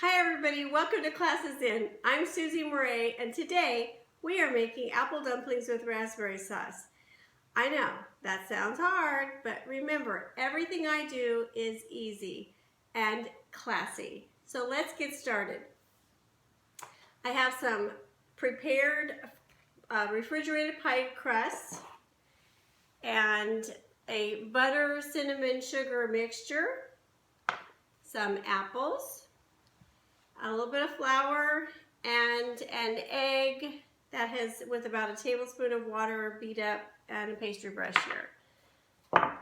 Hi everybody, welcome to Classes In. I'm Susie Murray and today we are making apple dumplings with raspberry sauce. I know, that sounds hard, but remember, everything I do is easy and classy. So let's get started. I have some prepared refrigerated pie crust and a butter cinnamon sugar mixture, some apples, a little bit of flour, and an egg that has with about a tablespoon of water beat up and a pastry brush here.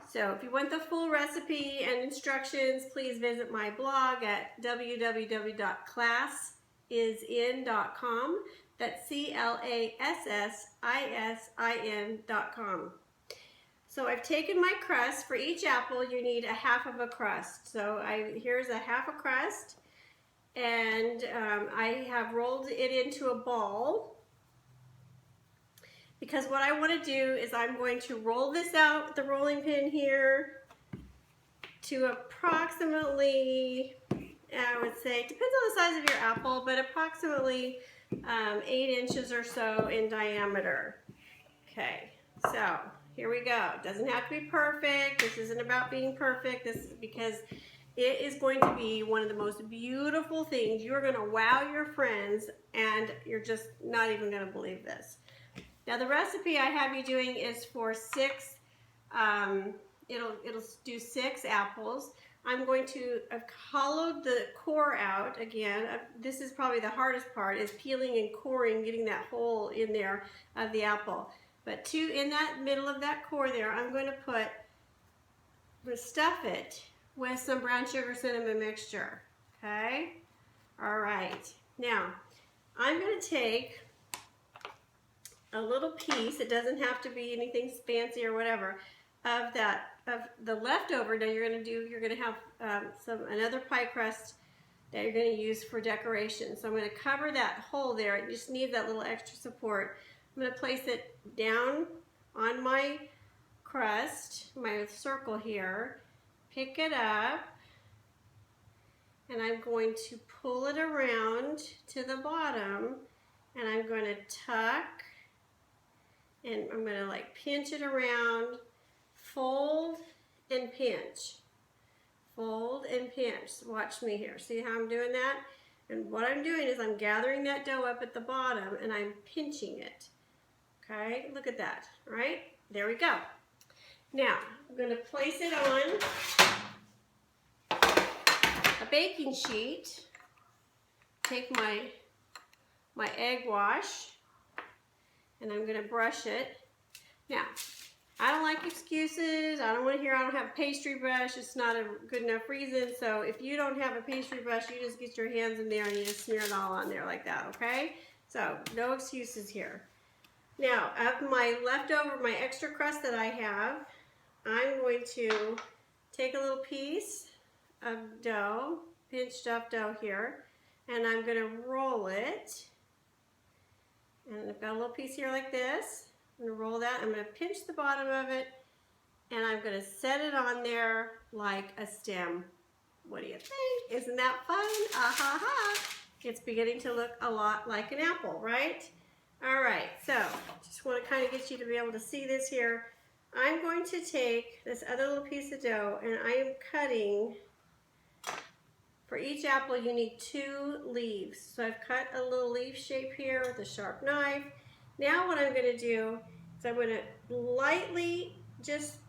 So if you want the full recipe and instructions, please visit my blog at www.classesin.com. That's CLASSISIN.com. So I've taken my crust. For each apple you need a half of a crust. So here's a half a crust. And I have rolled it into a ball because what I want to do is I'm going to roll this out with the rolling pin here to approximately, I would say, depends on the size of your apple, but approximately 8 inches or so in diameter. Okay, so here we go. It doesn't have to be perfect. This isn't about being perfect. This is because it is going to be one of the most beautiful things. You're going to wow your friends and you're just not even going to believe this. Now the recipe I have you doing is for 6, it'll do 6 apples. I'm going to, I've hollowed the core out again. This is probably the hardest part, is peeling and coring, getting that hole in there of the apple. But in that middle of that core there, I'm going to stuff it with some brown sugar cinnamon mixture. Okay? All right. Now, I'm going to take a little piece, it doesn't have to be anything fancy or whatever, of the leftover. Now you're going to have another pie crust that you're going to use for decoration. So I'm going to cover that hole there. It just needs that little extra support. I'm going to place it down on my crust, my circle here, pick it up, and I'm going to pull it around to the bottom, and I'm going to tuck, and I'm going to like pinch it around, fold and pinch. Fold and pinch. Watch me here. See how I'm doing that? And what I'm doing is I'm gathering that dough up at the bottom and I'm pinching it. Okay, look at that. All right, there we go. Now, I'm going to place it on a baking sheet. Take my egg wash and I'm going to brush it. Now, I don't like excuses. I don't want to hear I don't have a pastry brush. It's not a good enough reason. So if you don't have a pastry brush, you just get your hands in there and you just smear it all on there like that, okay? So no excuses here. Now, of my leftover, my extra crust that I have, I'm going to take a little piece of dough, pinched up dough here, and I'm going to roll it. And I've got a little piece here like this. I'm going to roll that. I'm going to pinch the bottom of it, and I'm going to set it on there like a stem. What do you think? Isn't that fun? Ah ha ha! It's beginning to look a lot like an apple, right? All right, so just want to kind of get you to be able to see this here. I'm going to take this other little piece of dough and I am cutting, for each apple you need 2 leaves. So I've cut a little leaf shape here with a sharp knife. Now what I'm going to do is I'm going to lightly just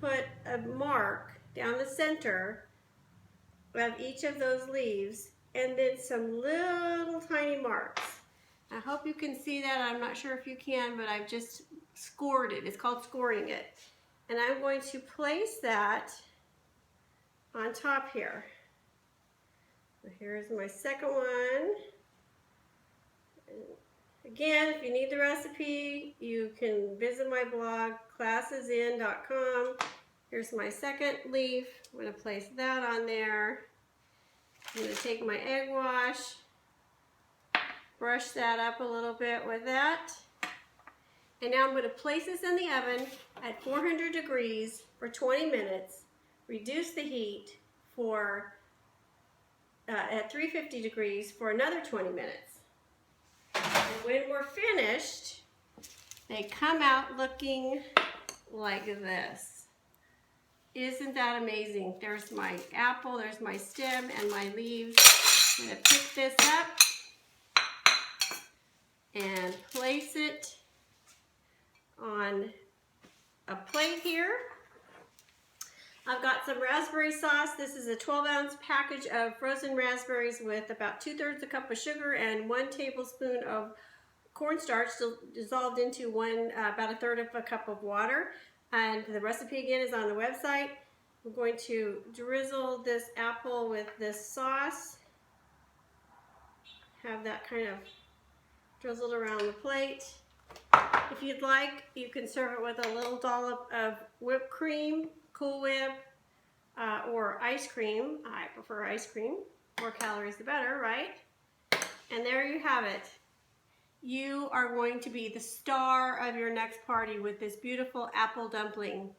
put a mark down the center of each of those leaves and then some little tiny marks. I hope you can see that. I'm not sure if you can, but I've just scored it. It's called scoring it. And I'm going to place that on top here. So here's my second one. And again, if you need the recipe, you can visit my blog, classesin.com. Here's my second leaf. I'm going to place that on there. I'm going to take my egg wash, brush that up a little bit with that. And now I'm going to place this in the oven at 400 degrees for 20 minutes. Reduce the heat for at 350 degrees for another 20 minutes. And when we're finished, they come out looking like this. Isn't that amazing? There's my apple, there's my stem and my leaves. I'm going to pick this up and place it on a plate here. I've got some raspberry sauce. This is a 12-ounce package of frozen raspberries with about 2/3 a cup of sugar and 1 tablespoon of cornstarch dissolved into about 1/3 of a cup of water. And the recipe again is on the website. I'm going to drizzle this apple with this sauce. Have that kind of drizzled around the plate. If you'd like, you can serve it with a little dollop of whipped cream, Cool Whip, or ice cream. I prefer ice cream. More calories the better, right? And there you have it. You are going to be the star of your next party with this beautiful apple dumpling.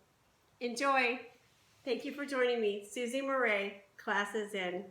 Enjoy. Thank you for joining me. Susie Murray, class is in.